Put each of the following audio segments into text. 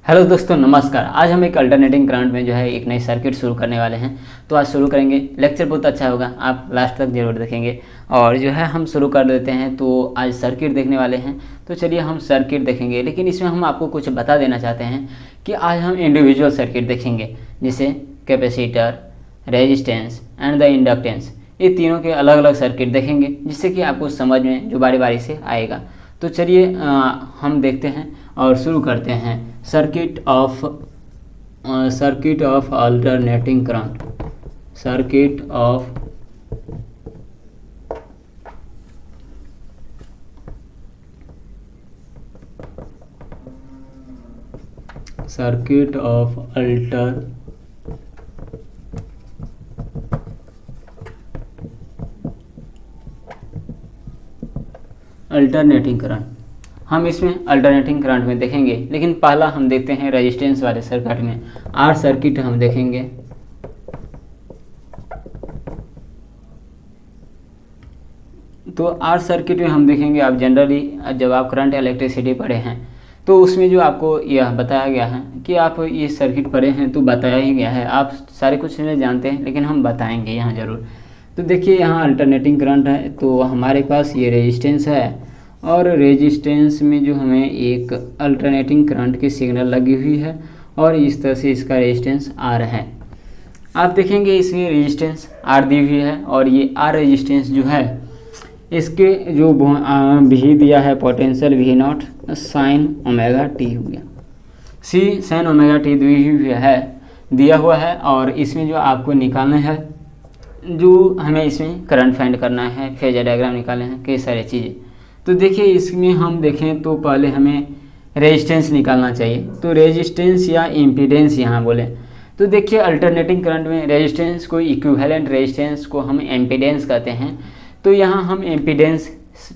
Hello दोस्तों, नमस्कार। आज हम एक अल्टरनेटिंग करंट में जो है एक नई सर्किट शुरू करने वाले हैं। तो आज शुरू करेंगे। लेक्चर बहुत अच्छा होगा, आप लास्ट तक जरूर देखेंगे। और जो है हम शुरू कर देते हैं। तो आज सर्किट देखने वाले हैं। तो चलिए हम सर्किट देखेंगे, लेकिन इसमें हम आपको कुछ बता देना चाहते हैं कि आज हम इंडिविजुअल सर्किट देखेंगे, जिसे capacitor, resistance and the inductance, ये तीनों के अलग अलग सर्किट देखेंगे, जिससे कि आपको समझ में जो बारी बारी से आएगा। तो चलिए हम देखते हैं और शुरू करते हैं। Circuit of alternating current. Circuit of alternating current. हम इसमें अल्टरनेटिंग करंट में देखेंगे, लेकिन पहला हम देखते हैं रेजिस्टेंस वाले सर्किट में। आर सर्किट हम देखेंगे। तो आर सर्किट में हम देखेंगे, आप जनरली जब आप करंट इलेक्ट्रिसिटी पढ़े हैं तो उसमें जो आपको यह बताया गया है कि आप ये सर्किट पढ़े हैं, तो बताया ही गया है। आप सारे कुछ नहीं जानते हैं, लेकिन हम बताएंगे यहाँ ज़रूर। तो देखिए, यहाँ अल्टरनेटिंग करंट है, तो हमारे पास ये रेजिस्टेंस है, और रेजिस्टेंस में जो हमें एक अल्टरनेटिंग करंट की सिग्नल लगी हुई है, और इस तरह से इसका रेजिस्टेंस आर है। आप देखेंगे इसमें रेजिस्टेंस आर दी हुई है, और ये आर रेजिस्टेंस जो है इसके जो भी दिया है potential V not sine omega t हो गया। सी साइन ओमेगा टी दिया हुआ है, और इसमें जो आपको निकालना है, जो हमें इसमें करंट फाइंड करना है, फेजर डायग्राम निकालना है, कई सारी चीज़ें। तो देखिए, इसमें हम देखें तो पहले हमें रेजिस्टेंस निकालना चाहिए। तो रेजिस्टेंस या इम्पीडेंस यहाँ बोले तो देखिए, अल्टरनेटिंग करंट में रेजिस्टेंस को इक्विवेलेंट रेजिस्टेंस को हम इम्पीडेंस कहते हैं। तो यहाँ हम इम्पीडेंस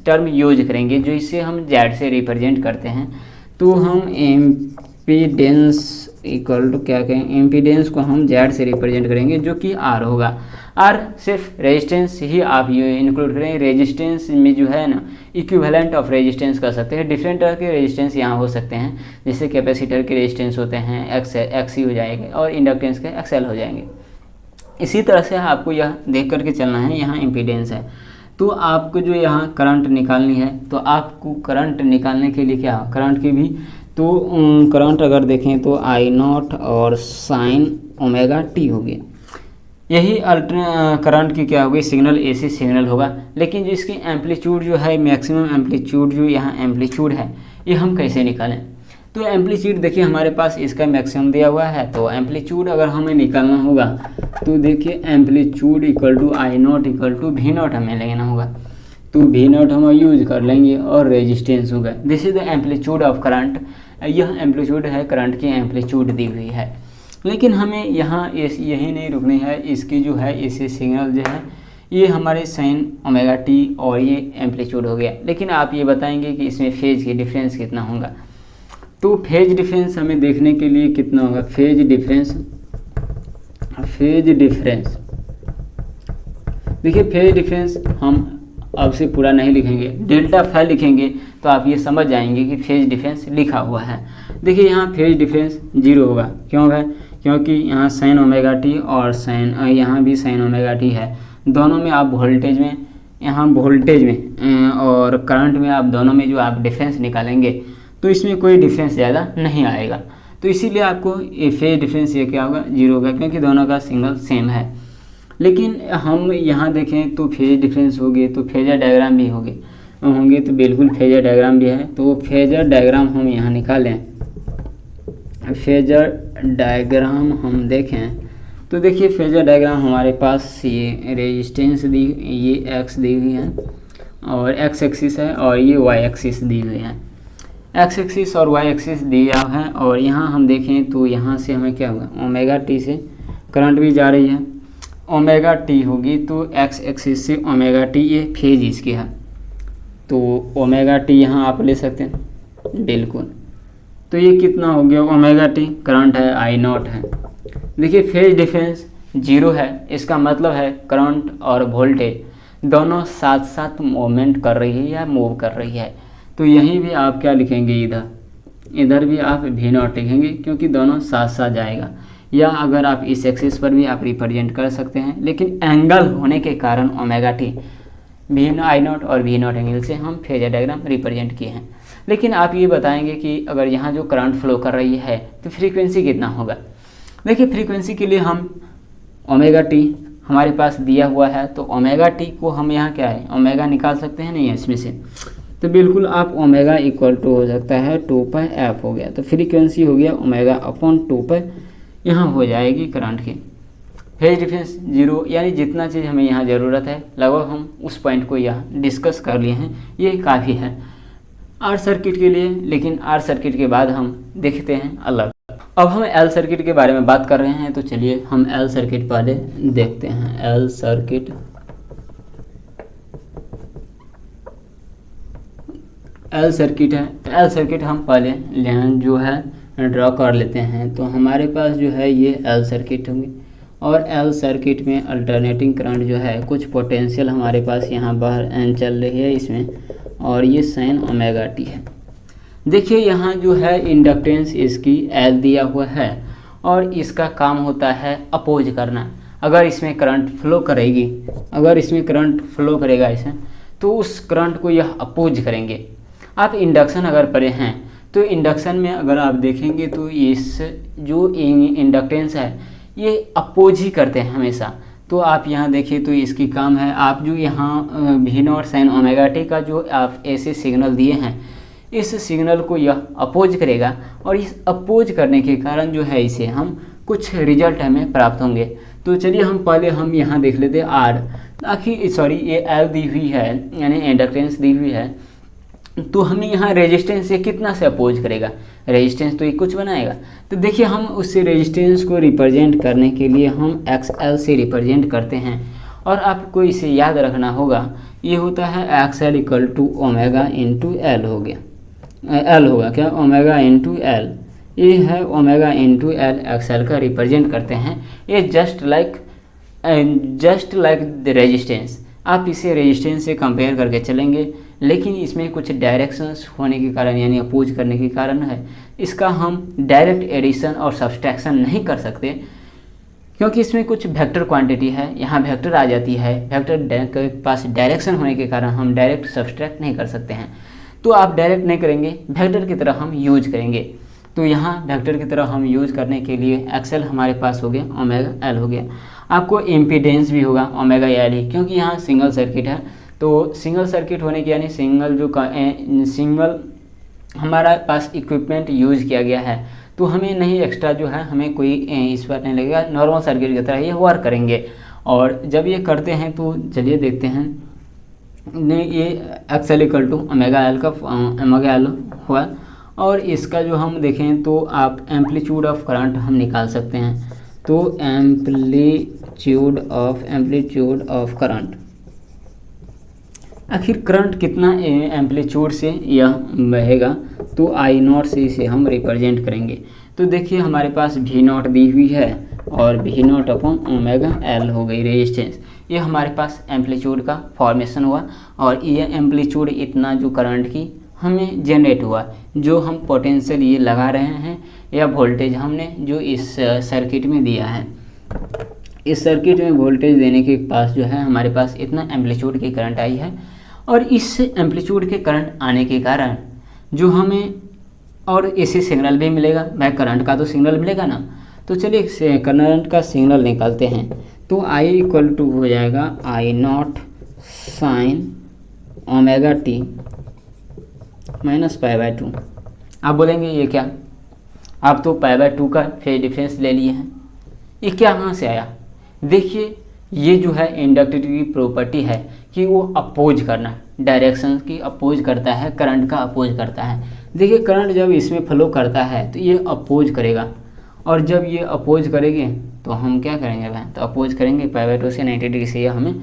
टर्म यूज करेंगे, जो इसे हम जेड से रिप्रेजेंट करते हैं। तो हम इम्पीडेंस इक्वल टू क्या कहें, इम्पीडेंस को हम जेड से रिप्रेजेंट करेंगे, जो कि आर होगा। आर सिर्फ रेजिस्टेंस ही आप ये इंक्लूड करें। रेजिस्टेंस में जो है ना, इक्विवेलेंट ऑफ रेजिस्टेंस कर सकते हैं। डिफरेंट तरह के रेजिस्टेंस यहाँ हो सकते हैं, जैसे कैपेसिटर के रेजिस्टेंस होते हैं एक्स ही हो जाएंगे, और इंडक्टेंस के एक्सएल हो जाएंगे। इसी तरह से आपको यह देख करके चलना है। यहाँ इम्पीडेंस है, तो आपको जो यहाँ करंट निकालनी है, तो आपको करंट निकालने के लिए क्या, करंट की भी तो करंट अगर देखें तो आई नॉट और साइन ओमेगा टी हो गया। यही करंट की क्या होगी, सिग्नल एसी सिग्नल होगा। लेकिन जो इसकी एम्पलीट्यूड जो है, मैक्सिमम एम्पलीट्यूड जो यहाँ एम्पलीट्यूड है, ये हम कैसे निकालें। तो एम्पलीट्यूड देखिए, हमारे पास इसका मैक्सिमम दिया हुआ है। तो एम्पलीट्यूड अगर हमें निकालना होगा, तो देखिए amplitude equal to I not equal to V not हमें लेना होगा। तो वी नॉट हम यूज कर लेंगे, और रेजिस्टेंस होगा। This is the amplitude of current. यह एम्पलीट्यूड है, करंट की एम्पलीट्यूड दी हुई है। लेकिन हमें यहाँ यही नहीं रुकनी है। इसकी जो है इसी सिग्नल जो है, ये हमारे साइन ओमेगा टी, और ये एम्पलीट्यूड हो गया। लेकिन आप ये बताएंगे कि इसमें फेज की डिफरेंस कितना होगा। तो फेज डिफरेंस हमें देखने के लिए कितना होगा, फेज डिफरेंस देखिए, फेज डिफरेंस हम अब से पूरा नहीं लिखेंगे, डेल्टा फाई लिखेंगे, तो आप ये समझ जाएंगे कि फेज डिफरेंस लिखा हुआ है। देखिए, यहाँ फेज डिफरेंस 0 होगा। क्यों है, क्योंकि यहाँ साइन ओमेगा टी और यहाँ भी साइन ओमेगा टी है। दोनों में आप वोल्टेज में, यहाँ वोल्टेज में और करंट में, आप दोनों में जो आप डिफरेंस निकालेंगे, तो इसमें कोई डिफरेंस ज़्यादा नहीं आएगा। तो इसीलिए आपको ये फेज डिफरेंस ये क्या होगा, 0 होगा, क्योंकि दोनों का सिग्नल सेम है। लेकिन हम यहाँ देखें तो फेज डिफरेंस हो गए, तो फेजर डायग्राम भी होंगे, तो बिल्कुल फेजर डायग्राम भी है। तो फेजर डायग्राम हम यहाँ निकालें। फेजर डायग्राम हम देखें तो देखिए, फेजर डायग्राम हमारे पास ये रेजिस्टेंस दी, ये एक्स दी हुई है, और एक्स एक्सिस है, और ये वाई एक्सिस दी हुई है। एक्स एक्सिस और वाई एक्सिस दिया है, और यहाँ हम देखें तो यहाँ से हमें क्या होगा, ओमेगा टी से करंट भी जा रही है, ओमेगा टी होगी, तो एक्स एक्सिस से ओमेगा टी, ये फेज इसकी है। तो ओमेगा टी यहाँ आप ले सकते हैं, बिल्कुल। तो ये कितना हो गया, ओमेगा टी करंट है, आई नॉट है। देखिए, फेज डिफरेंस 0 है, इसका मतलब है करंट और वोल्टेज दोनों साथ साथ मूवमेंट कर रही है या मूव कर रही है। तो यहीं भी आप क्या लिखेंगे, इधर इधर भी आप V0 लिखेंगे क्योंकि दोनों साथ साथ जाएगा, या अगर आप इस एक्सिस पर भी आप रिप्रेजेंट कर सकते हैं, लेकिन एंगल होने के कारण ओमेगा टी I0 और V0 एंगल से हम फेजर डायग्राम रिप्रेजेंट किए हैं। लेकिन आप ये बताएंगे कि अगर यहाँ जो करंट फ्लो कर रही है तो फ्रीक्वेंसी कितना होगा। देखिए फ्रीक्वेंसी के लिए हम ओमेगा टी हमारे पास दिया हुआ है, तो ओमेगा टी को हम यहाँ क्या है ओमेगा निकाल सकते हैं नहीं है इसमें से, तो बिल्कुल आप ओमेगा इक्वल टू हो सकता है 2πf हो गया, तो फ्रीक्वेंसी हो गया ओमेगा अपॉन 2π यहाँ हो जाएगी करंट की। फेज डिफरेंस 0, यानी जितना चीज़ हमें यहाँ ज़रूरत है लगभग हम उस पॉइंट को यहाँ डिस्कस कर लिए हैं, ये काफ़ी है आर सर्किट के लिए। लेकिन आर सर्किट के बाद हम देखते हैं अलग। अब हम एल सर्किट के बारे में बात कर रहे हैं, तो चलिए हम एल सर्किट पहले देखते हैं। एल सर्किट है, एल सर्किट हम पहले जो है ड्रॉ कर लेते हैं। तो हमारे पास जो है ये एल सर्किट होंगे, और एल सर्किट में अल्टरनेटिंग करंट जो है कुछ पोटेंशियल हमारे पास यहाँ बाहर एन चल रही है इसमें, और ये साइन ओमेगा टी है। देखिए यहाँ जो है इंडक्टेंस इसकी एल दिया हुआ है, और इसका काम होता है अपोज करना। अगर इसमें करंट फ्लो करेगी, अगर इसमें करंट फ्लो करेगा इसमें, तो उस करंट को यह अपोज करेंगे। आप इंडक्शन अगर पढ़े हैं तो इंडक्शन में अगर आप देखेंगे तो इस जो इंडक्टेंस है ये अपोज ही करते हैं हमेशा। तो आप यहाँ देखिए तो इसकी काम है, आप जो यहाँ V0 साइन ओमेगा टी का जो आप ऐसे सिग्नल दिए हैं, इस सिग्नल को यह अपोज करेगा, और इस अपोज करने के कारण जो है इसे हम कुछ रिजल्ट हमें प्राप्त होंगे। तो चलिए हम पहले हम यहाँ देख लेते हैं आर, आखिर सॉरी ये एल दी हुई है यानी इंडक्टेंस दी हुई है, तो हमें यहाँ रेजिस्टेंस से कितना से अपोज करेगा, रेजिस्टेंस तो ये कुछ बनाएगा। तो देखिए हम उससे रेजिस्टेंस को रिप्रेजेंट करने के लिए हम XL से रिप्रेजेंट करते हैं, और आपको इसे याद रखना होगा, ये होता है XL equal to omega into L हो गया, एल होगा क्या ओमेगा इंटू एल, ये है ओमेगा इंटू एल XL का रिप्रेजेंट करते हैं। ये जस्ट लाइक द रेजिस्टेंस, आप इसे रेजिस्टेंस से कंपेयर करके चलेंगे, लेकिन इसमें कुछ डायरेक्शंस होने के कारण यानी अपोज करने के कारण है, इसका हम डायरेक्ट एडिशन और सब्सट्रैक्शन नहीं कर सकते, क्योंकि इसमें कुछ वेक्टर क्वांटिटी है, यहाँ वेक्टर आ जाती है, वेक्टर के पास डायरेक्शन होने के कारण हम डायरेक्ट सब्सट्रैक्ट नहीं कर सकते हैं। तो आप डायरेक्ट नहीं करेंगे, वेक्टर की तरह हम यूज करेंगे। तो यहाँ वेक्टर की तरह हम यूज करने के लिए XL हमारे पास हो गया ओमेगा एल हो गया। आपको इम्पीडेंस भी होगा ओमेगा एल ही, क्योंकि यहाँ सिंगल सर्किट है। तो सिंगल सर्किट होने के यानी सिंगल हमारा पास इक्विपमेंट यूज किया गया है, तो हमें नहीं एक्स्ट्रा जो है हमें कोई इस पर नहीं लगेगा, नॉर्मल सर्किट की तरह ये वर्क करेंगे। और जब ये करते हैं तो चलिए देखते हैं, ये XL equal to omega L का ओमेगा एल हुआ, और इसका जो हम देखें तो आप एम्पलीट्यूड ऑफ करंट हम निकाल सकते हैं। तो एम्पलीट्यूड ऑफ करंट, आखिर करंट कितना एम्पलीट्यूड से यह बहेगा, तो I0 से इसे हम रिप्रेजेंट करेंगे। तो देखिए हमारे पास V0 दी हुई है, और V0 अपॉन ओमेगा एल हो गई रेजिस्टेंस, ये हमारे पास एम्पलीट्यूड का फॉर्मेशन हुआ, और ये एम्पलीट्यूड इतना जो करंट की हमें जनरेट हुआ, जो हम पोटेंशियल ये लगा रहे हैं या वोल्टेज हमने जो इस सर्किट में दिया है, इस सर्किट में वोल्टेज देने के पास जो है हमारे पास इतना एम्पलीट्यूड की करंट आई है। और इस एम्पलीट्यूड के करंट आने के कारण जो हमें और इसे सिग्नल भी मिलेगा, भाई करंट का तो सिग्नल मिलेगा ना। तो चलिए करंट का सिग्नल निकालते हैं। तो I इक्वल टू हो जाएगा I0 sign omega t minus π/2। आप बोलेंगे ये क्या, आप तो π/2 का फेज डिफरेंस ले लिए हैं, ये क्या कहाँ से आया। देखिए ये जो है इंडक्टिविटी की प्रॉपर्टी है कि वो अपोज करना, डायरेक्शन की अपोज करता है, करंट का अपोज करता है। देखिए करंट जब इसमें फ्लो करता है तो ये अपोज करेगा, और जब ये अपोज करेंगे तो हम क्या करेंगे भाई, तो अपोज करेंगे π/2 से 90 डिग्री से, ये हमें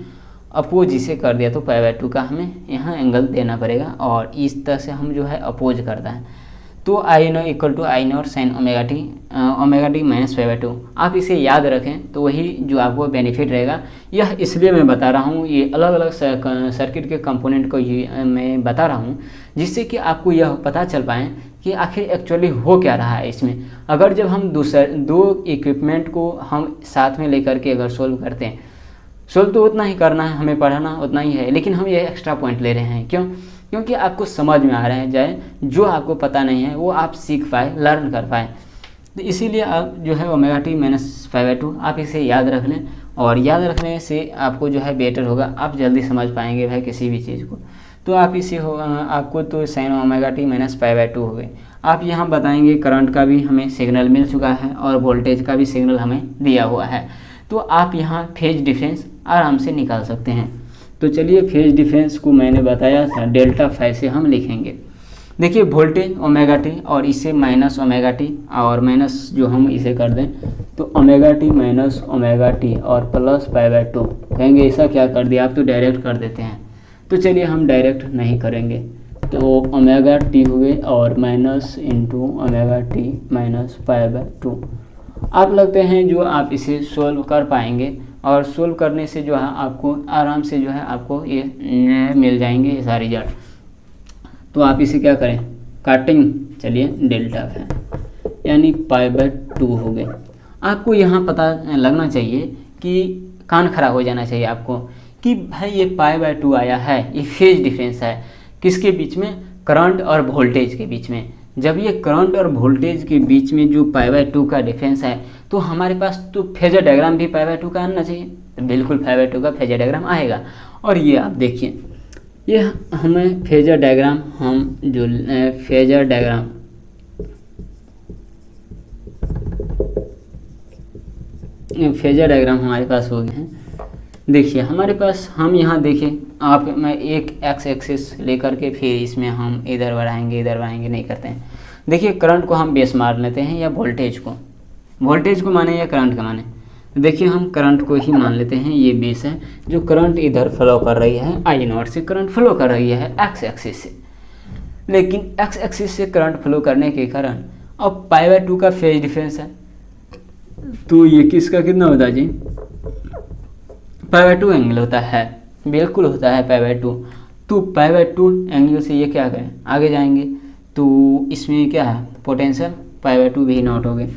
अपोज इसे कर दिया तो π/2 का हमें यहाँ एंगल देना पड़ेगा, और इस तरह से हम जो है अपोज करता है। तो I naught equal to I naught sine omega t minus π/2। आप इसे याद रखें तो वही जो आपको बेनिफिट रहेगा। यह इसलिए मैं बता रहा हूँ, ये अलग अलग सर्किट के कंपोनेंट को ये मैं बता रहा हूँ जिससे कि आपको यह पता चल पाए कि आखिर एक्चुअली हो क्या रहा है इसमें। अगर जब हम दो इक्विपमेंट को हम साथ में लेकर के अगर सोल्व करते हैं, सोल्व तो उतना ही करना है, हमें पढ़ाना उतना ही है, लेकिन हम ये एक्स्ट्रा पॉइंट ले रहे हैं। क्यों? क्योंकि आपको समझ में आ रहा है, जाए जो आपको पता नहीं है वो आप सीख पाए, लर्न कर पाए। तो इसीलिए आप जो है ओमेगा टी माइनस π/2 आप इसे याद रख लें, और याद रखने से आपको जो है बेटर होगा, आप जल्दी समझ पाएंगे भाई किसी भी चीज़ को। तो आप इसे आपको तो साइन ओमेगा टी माइनस π/2 हो गए। आप यहाँ बताएंगे करंट का भी हमें सिग्नल मिल चुका है और वोल्टेज का भी सिग्नल हमें दिया हुआ है, तो आप यहाँ फेज डिफरेंस आराम से निकाल सकते हैं। तो चलिए फेज डिफरेंस को मैंने बताया था डेल्टा फाई से हम लिखेंगे। देखिए वोल्टेज ओमेगा टी और इसे माइनस ओमेगा टी, और माइनस जो हम इसे कर दें तो omega t minus omega t और प्लस π/2 कहेंगे। ऐसा क्या कर दिया, आप तो डायरेक्ट कर देते हैं, तो चलिए हम डायरेक्ट नहीं करेंगे। तो ओमेगा टी हुए और minus into omega t minus π/2। आप लगते हैं जो आप इसे सोल्व कर पाएंगे, और सोल्व करने से जो है आपको आराम से जो है आपको ये मिल जाएंगे ये सारे रिजल्ट। तो आप इसे क्या करें, काटेंगे। चलिए डेल्टा है यानी π/2 हो गए। आपको यहाँ पता लगना चाहिए कि कान खराब हो जाना चाहिए आपको कि भाई ये π/2 आया है, ये फेज डिफरेंस है किसके बीच में, करंट और वोल्टेज के बीच में। जब ये करंट और वोल्टेज के बीच में जो π/2 का डिफरेंस है, तो हमारे पास तो फेजर डायग्राम भी π/2 का आना चाहिए, तो बिल्कुल π/2 का फेजर डायग्राम आएगा। और ये आप देखिए, ये हमें फेजर डायग्राम, हम जो फेजर डायग्राम हमारे पास हो गए हैं। देखिए हमारे पास, हम यहाँ देखें, आप मैं एक एक्स एक्सिस लेकर के फिर इसमें हम इधर बढ़ाएंगे नहीं करते हैं। देखिए करंट को हम बेस मान लेते हैं या वोल्टेज को माने या करंट का माने। देखिए हम करंट को ही मान लेते हैं, ये बेस है जो करंट इधर फ्लो कर रही है, आई नॉट से करंट फ्लो कर रही है एक्स एक्सिस से। लेकिन एक्स एक्सिस से करंट फ्लो करने के कारण अब π/2 का फेज डिफरेंस है, तो ये किसका कितना होता है जी, π/2 एंगल होता है, बिल्कुल होता है π/2। तो π/2 एंगल से ये क्या करें, आगे जाएंगे तो इसमें क्या है, पोटेंशियल π/2 भी नॉट हो गए।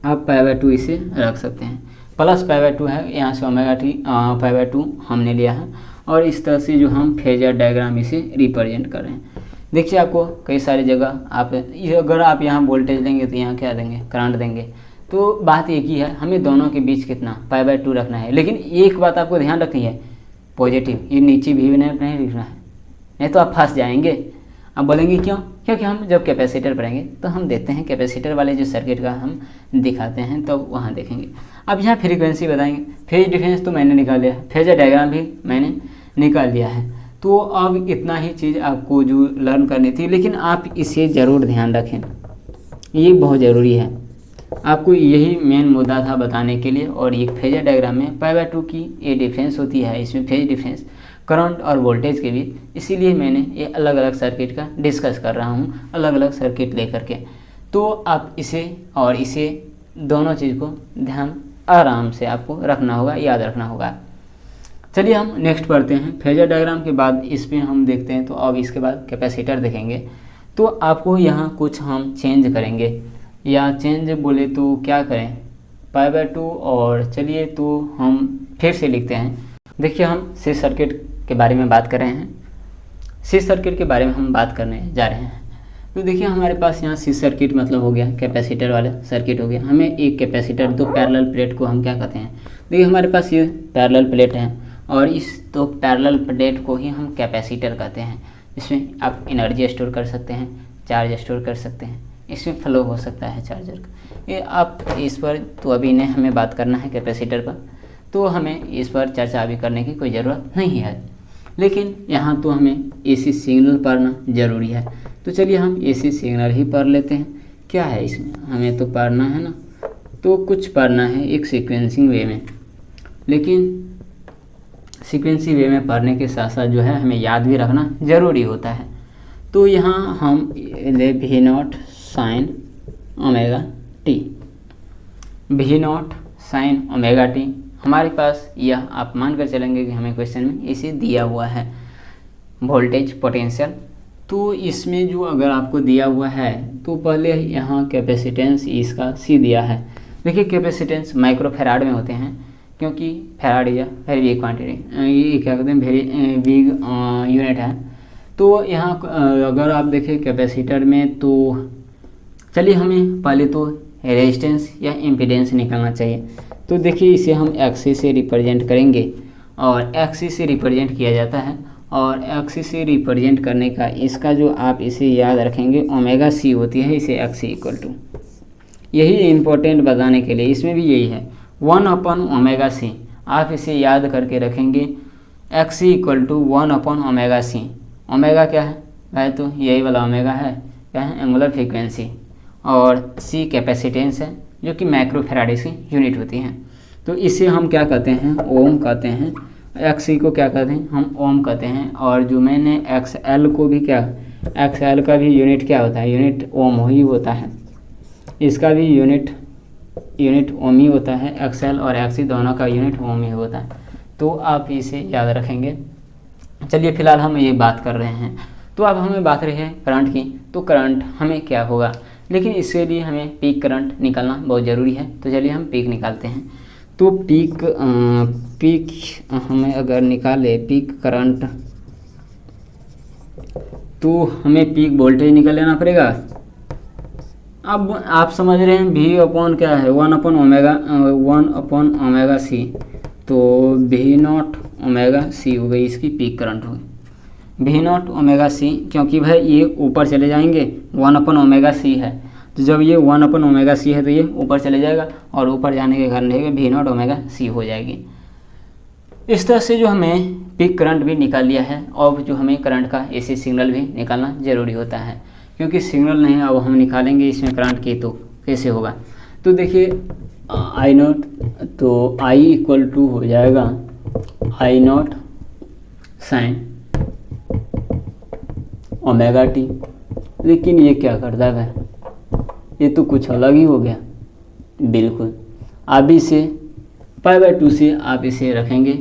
आप π/2 इसे रख सकते हैं, प्लस π/2 है, यहाँ से ओमेगा टी π/2 हमने लिया है, और इस तरह से जो हम फेजर डायग्राम इसे रिप्रेजेंट कर रहे हैं। देखिए आपको कई सारी जगह आप, अगर आप यहाँ वोल्टेज देंगे तो यहाँ क्या देंगे, करंट देंगे। तो बात एक ही है, हमें दोनों के बीच कितना π/2 रखना है। लेकिन एक बात आपको ध्यान रखनी है, पॉजिटिव, ये नीचे भी नहीं लिखना है, नहीं तो आप फंस जाएंगे। अब बोलेंगे क्यों, क्योंकि हम जब कैपेसिटर पढ़ेंगे तो हम देखते हैं कैपेसिटर वाले जो सर्किट का हम दिखाते हैं, तो वहाँ देखेंगे। अब यहाँ फ्रीक्वेंसी बताएंगे, फेज डिफरेंस तो मैंने निकाल लिया है, फेजर डायग्राम भी मैंने निकाल लिया है। तो अब इतना ही चीज़ आपको जो लर्न करनी थी, लेकिन आप इसे ज़रूर ध्यान रखें, ये बहुत ज़रूरी है। आपको यही मेन मुद्दा था बताने के लिए। और एक फेजर डायग्राम में π/2 की ये डिफरेंस होती है, इसमें फेज डिफरेंस करंट और वोल्टेज के बीच, इसीलिए मैंने ये अलग अलग सर्किट का डिस्कस कर रहा हूँ, अलग अलग सर्किट लेकर के। तो आप इसे और इसे दोनों चीज़ को ध्यान आराम से आपको रखना होगा, याद रखना होगा। चलिए हम नेक्स्ट पढ़ते हैं। फेजर डायग्राम के बाद इसमें हम देखते हैं, तो अब इसके बाद कैपेसिटर देखेंगे। तो आपको यहाँ कुछ हम चेंज करेंगे, या चेंज बोले तो क्या करें, π/2। और चलिए तो हम फिर से लिखते हैं। देखिए हम सी सर्किट के बारे में बात कर रहे हैं, सी सर्किट के बारे में हम बात करने जा रहे हैं। तो देखिए हमारे पास यहाँ सी सर्किट मतलब हो गया कैपेसिटर वाला सर्किट हो गया। हमें एक कैपेसिटर, दो पैरेलल प्लेट को हम क्या कहते हैं, देखिए हमारे पास ये पैरेलल प्लेट है, और इस दो पैरेलल प्लेट को ही हम कैपेसिटर कहते हैं। इसमें आप एनर्जी स्टोर कर सकते हैं, चार्ज स्टोर कर सकते हैं, इसमें फ्लो हो सकता है चार्जर का। ये आप इस पर तो अभी नहीं हमें बात करना है कैपेसिटर पर, तो हमें इस पर चर्चा अभी करने की कोई ज़रूरत नहीं है। लेकिन यहाँ तो हमें एसी सिग्नल पढ़ना ज़रूरी है, तो चलिए हम एसी सिग्नल ही पढ़ लेते हैं। क्या है इसमें, हमें तो पढ़ना है ना, तो कुछ पढ़ना है एक सीक्वेंसिंग वे में। लेकिन सीक्वेंसिंग वे में पढ़ने के साथ साथ जो है हमें याद भी रखना ज़रूरी होता है। तो यहाँ हम ले V not sine omega t, V not sine omega t. हमारे पास यह आप मान कर चलेंगे कि हमें क्वेश्चन में इसे दिया हुआ है वोल्टेज पोटेंशियल। तो इसमें जो अगर आपको दिया हुआ है तो पहले यहाँ कैपेसिटेंस इसका सी दिया है। देखिए कैपेसिटेंस माइक्रोफेराड में होते हैं, क्योंकि फैराड या वेरी बिग क्वांटिटी, ये क्या कहते हैं वेरी बिग यूनिट है। तो यहाँ अगर आप देखें कैपेसिटर में, तो चलिए हमें पहले तो रेजिस्टेंस या इम्पीडेंस निकालना चाहिए। तो देखिए इसे हम एक्सिस से रिप्रेजेंट करेंगे, और एक्सिस से रिप्रेजेंट किया जाता है, और एक्सिस से रिप्रेजेंट करने का इसका जो आप इसे याद रखेंगे ओमेगा सी होती है, इसे एक्स इक्वल टू, यही इम्पोर्टेंट बताने के लिए इसमें भी यही है 1 अपन ओमेगा सी। आप इसे याद करके रखेंगे X equal to 1 upon omega C. Omega क्या है भाई, तो यही वाला ओमेगा है, क्या है एंगुलर फ्रीक्वेंसी, और सी कैपेसिटेंस है जो कि माइक्रोफेराड की यूनिट होती है। तो इसे हम क्या कहते हैं, ओम कहते हैं। एक्स सी को क्या कहते हैं, हम ओम कहते हैं। और जो मैंने एक्स एल को भी क्या, एक्स एल का भी यूनिट क्या होता है, यूनिट ओम ही होता है। इसका भी यूनिट ओम ही होता है। एक्स एल और एक्स सी दोनों का यूनिट ओम ही होता है। तो आप इसे याद रखेंगे। चलिए फिलहाल हम ये बात कर रहे हैं, तो अब हमें बात रही है करंट की। तो करंट हमें क्या होगा, लेकिन इसके लिए हमें पीक करंट निकालना बहुत ज़रूरी है। तो चलिए हम पीक निकालते हैं। तो पीक हमें अगर निकाले पीक करंट, तो हमें पीक वोल्टेज निकाल लेना पड़ेगा। अब आप समझ रहे हैं वी अपॉन क्या है, 1 अपन ओमेगा सी। तो वी नॉट ओमेगा सी हो गई, इसकी पीक करंट हो गई वी नॉट ओमेगा सी, क्योंकि भाई ये ऊपर चले जाएंगे, 1 अपन ओमेगा सी है। तो जब ये 1 अपन ओमेगा सी है तो ये ऊपर चले जाएगा, और ऊपर जाने के कारण रहेगा वी नॉट ओमेगा सी हो जाएगी। इस तरह से जो हमें पीक करंट भी निकाल लिया है, और जो हमें करंट का एसी सिग्नल भी निकालना ज़रूरी होता है, क्योंकि सिग्नल नहीं अब हम निकालेंगे इसमें करंट की, तो कैसे होगा। तो देखिए आई नॉट, तो आई इक्वल टू हो जाएगा आई नॉट साइन ओमेगा टी। लेकिन ये क्या करता है भाई, ये तो कुछ अलग ही हो गया बिल्कुल। आप इसे π/2 से आप इसे रखेंगे।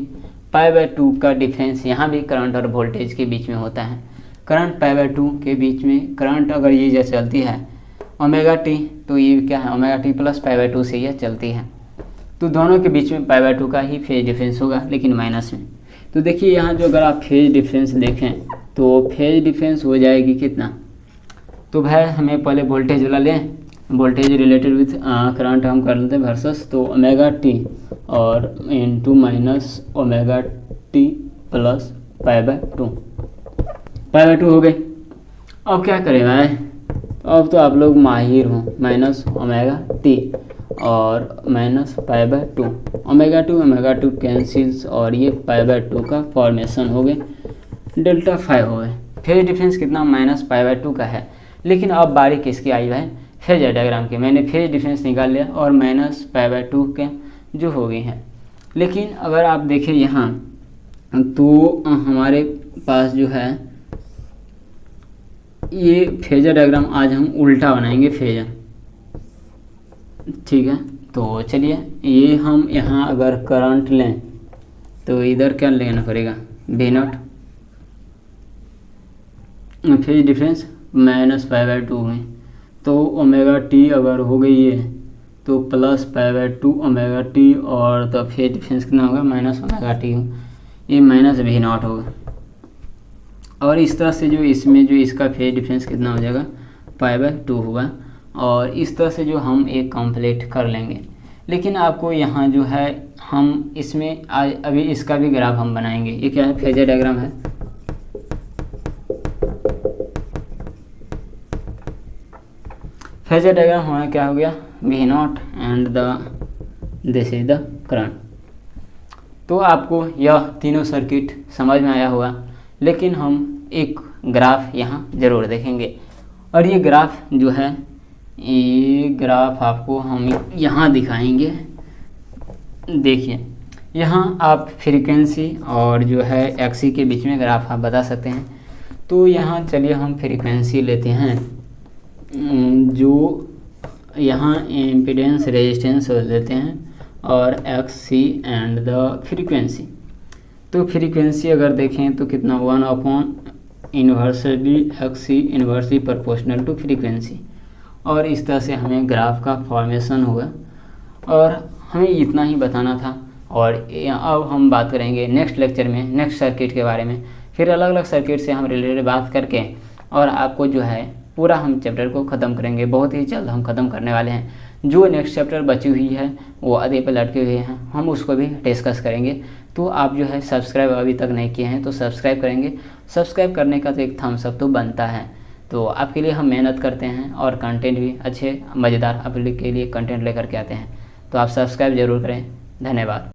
π/2 का डिफरेंस यहाँ भी करंट और वोल्टेज के बीच में होता है। करंट π/2 के बीच में, करंट अगर ये जैसे चलती है ओमेगा टी, तो ये क्या है ओमेगा टी प्लस π/2 से यह चलती है। तो दोनों के बीच में π/2 का ही फेज डिफरेंस होगा, लेकिन माइनस में। तो देखिए यहाँ जो अगर आप फेज डिफरेंस देखें, तो फेज डिफरेंस हो जाएगी कितना। तो भाई हमें पहले वोल्टेज वाला लें, वोल्टेज रिलेटेड विथ करंट हम कर लेते हैं वर्सस, तो ओमेगा टी और into minus omega t plus π/2 हो गए। अब क्या करें भाई, अब तो आप लोग माहिर हों, माइनस ओमेगा टी और माइनस π/2, ओमेगा टू कैंसिल्स, और ये π/2 का फॉर्मेशन हो गए, डेल्टा 5 हो गए। फेज डिफरेंस कितना, माइनस π/2 का है। लेकिन अब बारी किसकी आई है, फेजर डायग्राम के। मैंने फेज डिफरेंस निकाल लिया और माइनस π/2 के जो हो गए हैं। लेकिन अगर आप देखें यहाँ, तो हमारे पास जो है ये फेजर डायग्राम आज हम उल्टा बनाएंगे फेजर, ठीक है। तो चलिए ये हम यहाँ अगर करंट लें, तो इधर क्या लेना पड़ेगा, V naught phase difference minus π/2 में। तो ओमेगा टी अगर हो गई है तो प्लस π/2 ओमेगा टी, और तो फेज डिफरेंस कितना होगा, माइनस ओमेगा टी, ये माइनस वी नॉट होगा। और इस तरह से जो इसमें जो इसका फेज डिफरेंस कितना हो जाएगा, π/2 होगा। और इस तरह से जो हम एक कंप्लीट कर लेंगे। लेकिन आपको यहाँ जो है हम इसमें आज अभी इसका भी ग्राफ हम बनाएंगे। ये क्या है, फेजर डायग्राम है। फेजर डायग्राम हमारा क्या हो गया, V not and this is the current. तो आपको यह तीनों सर्किट समझ में आया होगा। लेकिन हम एक ग्राफ यहाँ ज़रूर देखेंगे, और ये ग्राफ जो है, ये ग्राफ आपको हम यहाँ दिखाएंगे। देखिए यहाँ आप फ्रीक्वेंसी और जो है एक्सी के बीच में ग्राफ आप बता सकते हैं। तो यहाँ चलिए हम फ्रीक्वेंसी लेते हैं, जो यहाँ इम्पीडेंस रेजिस्टेंस लेते हैं और X C and the frequency. तो फ्रीक्वेंसी अगर देखें तो कितना 1 inversely X C inversely proportional to frequency. और इस तरह से हमें ग्राफ का फॉर्मेशन होगा और हमें इतना ही बताना था। और अब हम बात करेंगे नेक्स्ट लेक्चर में नेक्स्ट सर्किट के बारे में, फिर अलग अलग सर्किट से हम रिलेटेड बात करके और आपको जो है पूरा हम चैप्टर को ख़त्म करेंगे। बहुत ही जल्द हम ख़त्म करने वाले हैं। जो नेक्स्ट चैप्टर बची हुई है वो आधे पे लटके हुए हैं, हम उसको भी डिस्कस करेंगे। तो आप जो है सब्सक्राइब अभी तक नहीं किए हैं तो सब्सक्राइब करेंगे। सब्सक्राइब करने का तो एक थम्स अप तो बनता है। तो आपके लिए हम मेहनत करते हैं और कंटेंट भी अच्छे मज़ेदार आप लोग के लिए कंटेंट लेकर के आते हैं। तो आप सब्सक्राइब ज़रूर करें। धन्यवाद।